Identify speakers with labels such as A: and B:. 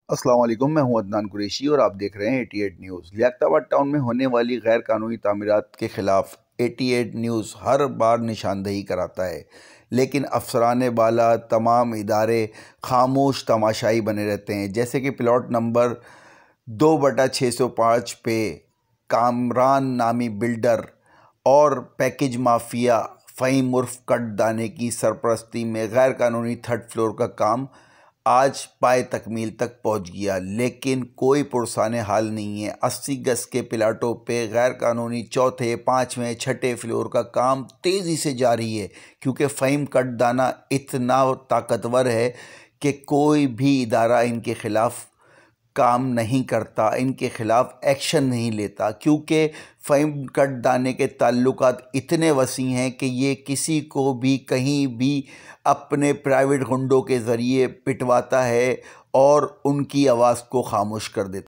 A: السلام علیکم، میں ہوں عدنان قریشی اور آپ دیکھ رہے ہیں 88 نیوز۔ لیاقت آباد ٹاؤن میں ہونے والی غیر قانونی تعمیرات کے خلاف 88 نیوز ہر بار نشاندہی کراتا ہے، لیکن افسران بالا تمام ادارے خاموش تماشائی بنے رہتے ہیں۔ جیسے کہ پلاٹ نمبر 2/605 پہ کامران نامی بلڈر اور پیکج مافیا فہیم عرف کٹ دانے کی سرپرستی میں غیر قانونی تھرڈ فلور کا کام آج پائے تکمیل تک پہنچ گیا، لیکن کوئی پرسان حال نہیں ہے۔ 80 گز کے پلاٹوں پہ غیر قانونی چوتھے، پانچویں، چھٹے فلور کا کام تیزی سے جاری ہے، کیونکہ فہیم کٹ دانا اتنا طاقتور ہے کہ کوئی بھی ادارہ ان کے خلاف کام نہیں کرتا، ان کے خلاف ایکشن نہیں لیتا، کیونکہ فہیم کٹ دانے کے تعلقات اتنے وسیع ہیں کہ یہ کسی کو بھی کہیں بھی اپنے پرائیویٹ غنڈوں کے ذریعے پٹواتا ہے اور ان کی آواز کو خاموش کر دیتا ہے۔